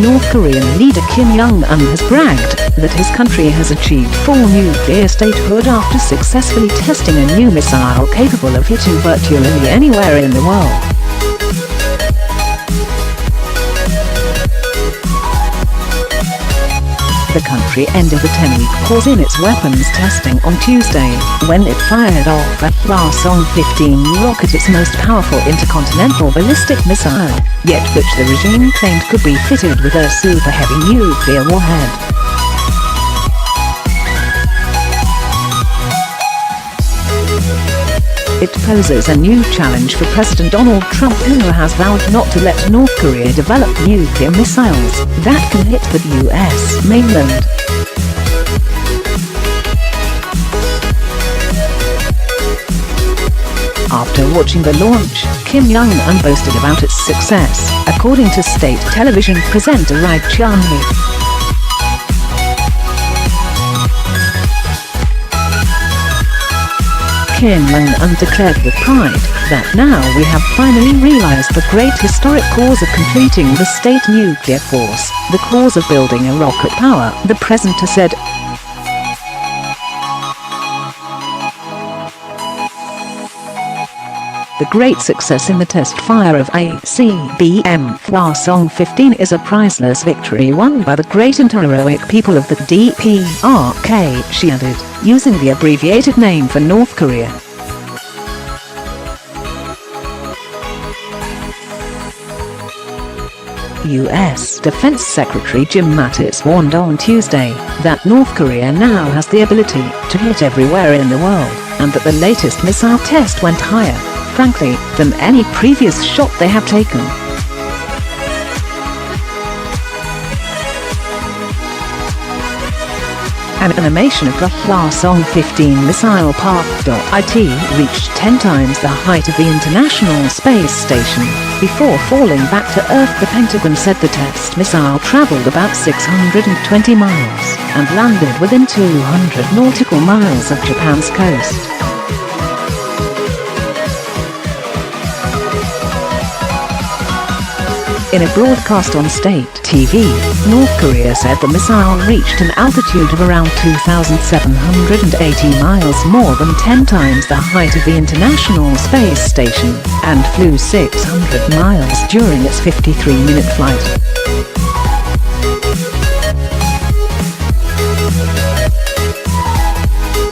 North Korean leader Kim Jong-un has bragged that his country has achieved full nuclear statehood after successfully testing a new missile capable of hitting virtually anywhere in the world. The country ended the 10-week pause in its weapons testing on Tuesday, when it fired off a Hwasong-15 rocket, its most powerful intercontinental ballistic missile, yet which the regime claimed could be fitted with a super-heavy nuclear warhead. It poses a new challenge for President Donald Trump, who has vowed not to let North Korea develop nuclear missiles that can hit the U.S. mainland. After watching the launch, Kim Jong-un boasted about its success, according to state television presenter Ri Chun-Hee. Kim Jong-un declared with pride that now we have finally realized the great historic cause of completing the state nuclear force, the cause of building a rocket power, the presenter said. The great success in the test fire of ICBM Hwasong-15 is a priceless victory won by the great and heroic people of the DPRK, she added, using the abbreviated name for North Korea. U.S. Defense Secretary Jim Mattis warned on Tuesday that North Korea now has the ability to hit everywhere in the world, and that the latest missile test went higher, frankly, than any previous shot they have taken. An animation of the Hwasong-15 missile path.It reached 10 times the height of the International Space Station, before falling back to Earth. The Pentagon said the test missile traveled about 620 miles, and landed within 200 nautical miles of Japan's coast. In a broadcast on state TV, North Korea said the missile reached an altitude of around 2,780 miles, more than 10 times the height of the International Space Station, and flew 600 miles during its 53-minute flight.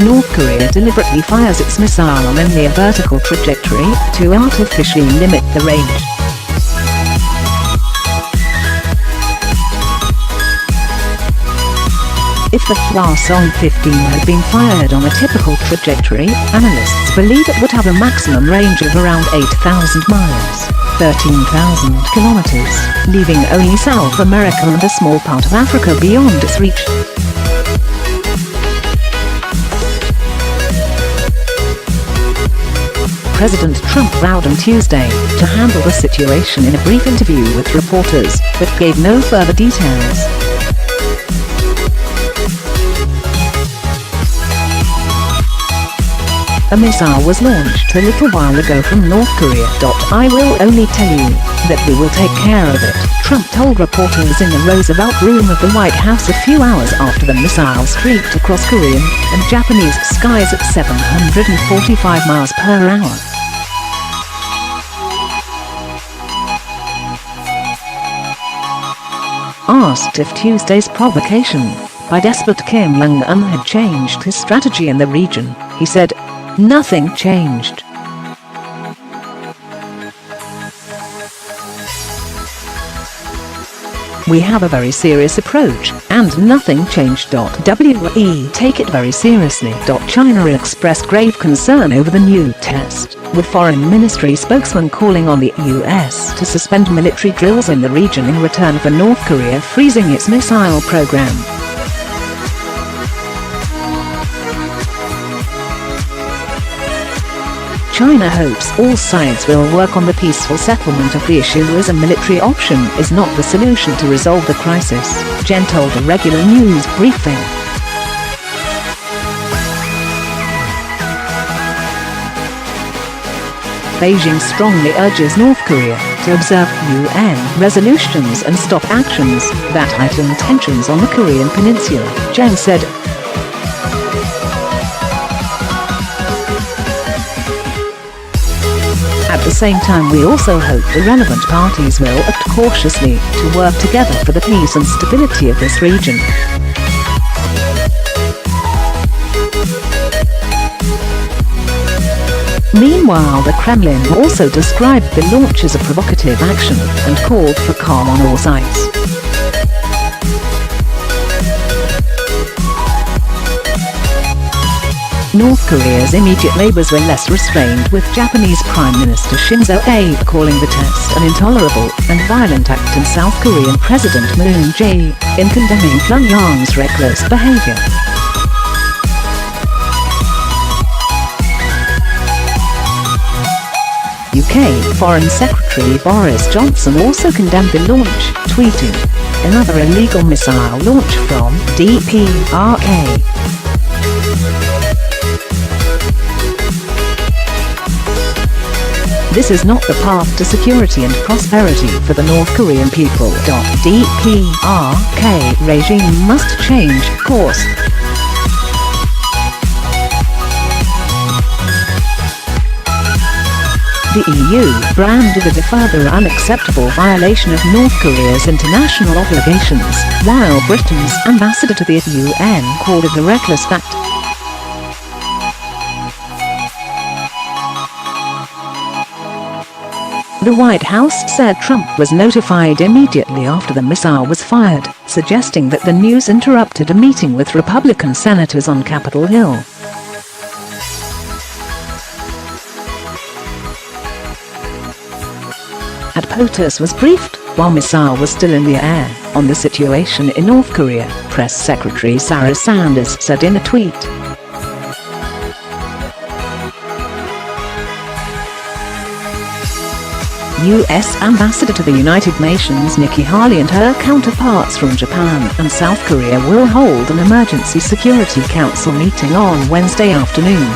North Korea deliberately fires its missile on only a vertical trajectory to artificially limit the range. If the Hwasong-15 had been fired on a typical trajectory, analysts believe it would have a maximum range of around 8,000 miles, 13,000 kilometers, leaving only South America and a small part of Africa beyond its reach. President Trump vowed on Tuesday to handle the situation in a brief interview with reporters, but gave no further details. A missile was launched a little while ago from North Korea.I will only tell you that we will take care of it, Trump told reporters in the Roosevelt Room of the White House a few hours after the missile streaked across Korean and Japanese skies at 745 miles per hour. Asked if Tuesday's provocation by despot Kim Jong-un had changed his strategy in the region, he said, "Nothing changed. We have a very serious approach, and nothing changed.We take it very seriously." China expressed grave concern over the new test, with Foreign Ministry spokesman calling on the US to suspend military drills in the region in return for North Korea freezing its missile program. China hopes all sides will work on the peaceful settlement of the issue, as a military option is not the solution to resolve the crisis, Geng told a regular news briefing. Beijing strongly urges North Korea to observe UN resolutions and stop actions that heighten tensions on the Korean peninsula, Geng said. At the same time, we also hope the relevant parties will act cautiously to work together for the peace and stability of this region. Meanwhile, the Kremlin also described the launch as a provocative action and called for calm on all sides. North Korea's immediate neighbors were less restrained, with Japanese Prime Minister Shinzo Abe calling the test an intolerable and violent act and South Korean President Moon Jae-in condemning Pyongyang's reckless behavior. UK Foreign Secretary Boris Johnson also condemned the launch, tweeting, "Another illegal missile launch from DPRK. This is not the path to security and prosperity for the North Korean people. DPRK regime must change course." The EU branded it a further unacceptable violation of North Korea's international obligations, while Britain's ambassador to the UN called it a reckless act. The White House said Trump was notified immediately after the missile was fired, suggesting that the news interrupted a meeting with Republican senators on Capitol Hill. POTUS was briefed, while missile was still in the air, on the situation in North Korea, Press Secretary Sarah Sanders said in a tweet. U.S. Ambassador to the United Nations Nikki Haley and her counterparts from Japan and South Korea will hold an Emergency Security Council meeting on Wednesday afternoon.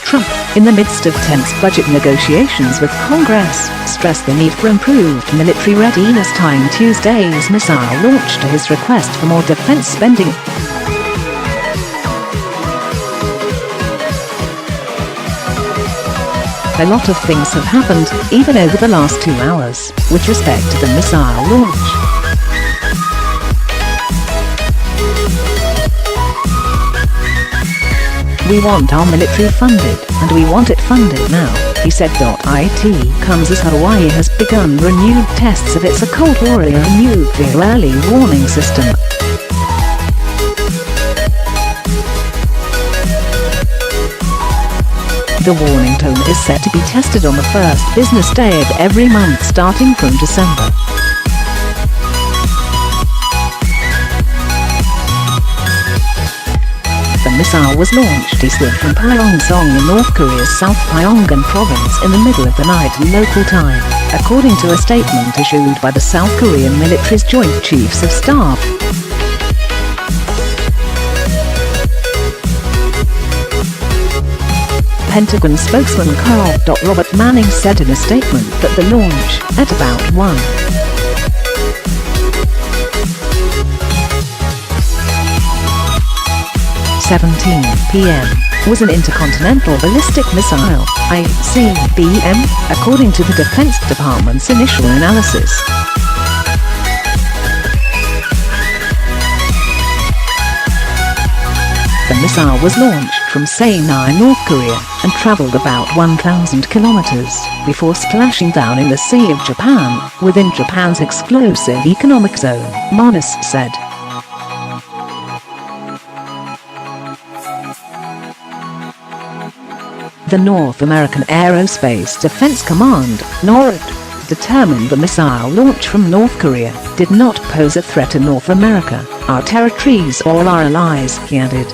Trump, in the midst of tense budget negotiations with Congress, stressed the need for improved military readiness, tying Tuesday's missile launch to his request for more defense spending. A lot of things have happened, even over the last 2 hours, with respect to the missile launch. We want our military funded, and we want it funded now, he said. It comes as Hawaii has begun renewed tests of its Cold Warrior nuclear early warning system. The warning tone is set to be tested on the first business day of every month starting from December. The missile was launched eastward from Pyeongseong in North Korea's South Pyongan province in the middle of the night local time, according to a statement issued by the South Korean military's Joint Chiefs of Staff. Pentagon spokesman Robert Manning said in a statement that the launch, at about 1:17 p.m., was an intercontinental ballistic missile, ICBM, according to the Defense Department's initial analysis. The missile was launched from Saenae, North Korea, and traveled about 1,000 kilometers before splashing down in the Sea of Japan, within Japan's exclusive economic zone, Mattis said. The North American Aerospace Defense Command, NORAD, determined the missile launch from North Korea did not pose a threat to North America, our territories or our allies, he added.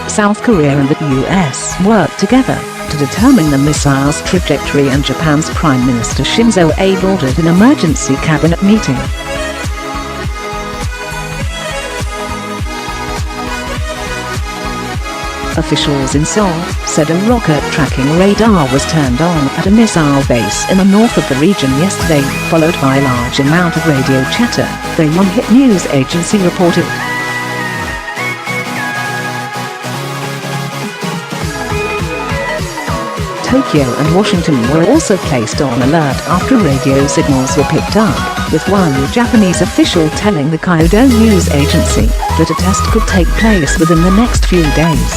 South Korea and the US worked together to determine the missile's trajectory, and Japan's Prime Minister Shinzo Abe ordered an emergency cabinet meeting. Officials in Seoul said a rocket tracking radar was turned on at a missile base in the north of the region yesterday, followed by a large amount of radio chatter, the Yonhap news agency reported. Tokyo and Washington were also placed on alert after radio signals were picked up, with one Japanese official telling the Kyodo news agency that a test could take place within the next few days.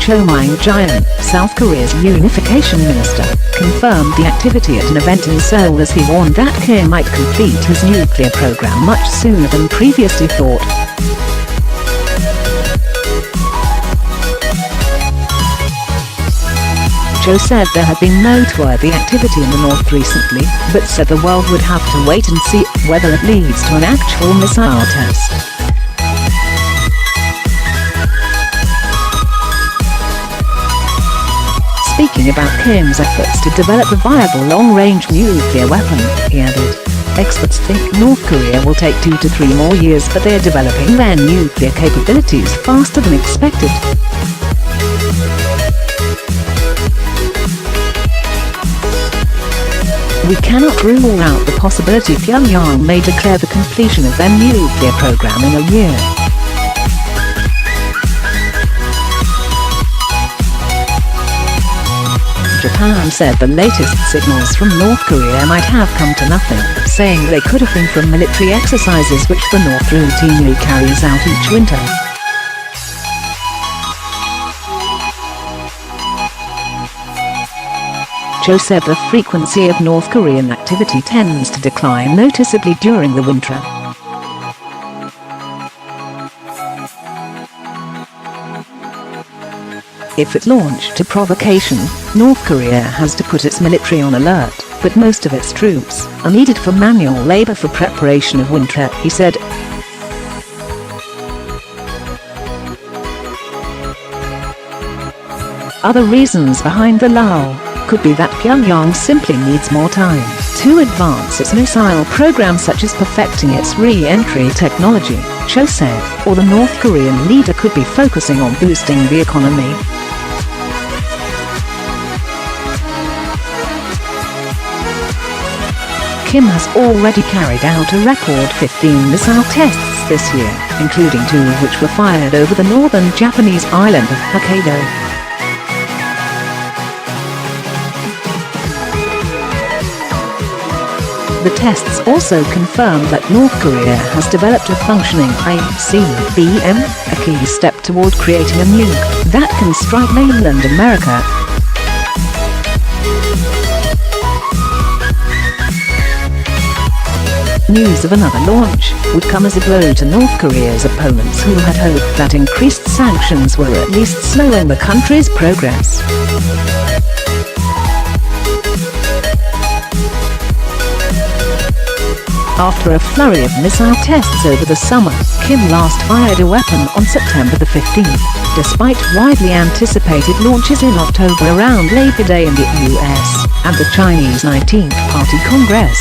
Cho Ming-jian, South Korea's unification minister, confirmed the activity at an event in Seoul as he warned that Kim might complete his nuclear program much sooner than previously thought. Cho said there had been noteworthy activity in the north recently, but said the world would have to wait and see whether it leads to an actual missile test. Speaking about Kim's efforts to develop a viable long-range nuclear weapon, he added, "Experts think North Korea will take 2 to 3 more years, but they are developing their nuclear capabilities faster than expected." "We cannot rule out the possibility Pyongyang may declare the completion of their nuclear program in a year." Japan said the latest signals from North Korea might have come to nothing, saying they could have been from military exercises which the North routinely carries out each winter. Cho said the frequency of North Korean activity tends to decline noticeably during the winter. If it launched a provocation, North Korea has to put its military on alert, but most of its troops are needed for manual labor for preparation of winter, he said. Other reasons behind the lull could be that Pyongyang simply needs more time to advance its missile program, such as perfecting its re-entry technology, Cho said, or the North Korean leader could be focusing on boosting the economy. Kim has already carried out a record 15 missile tests this year, including 2 of which were fired over the northern Japanese island of Hokkaido. The tests also confirmed that North Korea has developed a functioning ICBM, a key step toward creating a nuke that can strike mainland America. News of another launch would come as a blow to North Korea's opponents, who had hoped that increased sanctions were at least slowing the country's progress. After a flurry of missile tests over the summer, Kim last fired a weapon on September the 15th, despite widely anticipated launches in October around Labor Day in the US and the Chinese 19th Party Congress.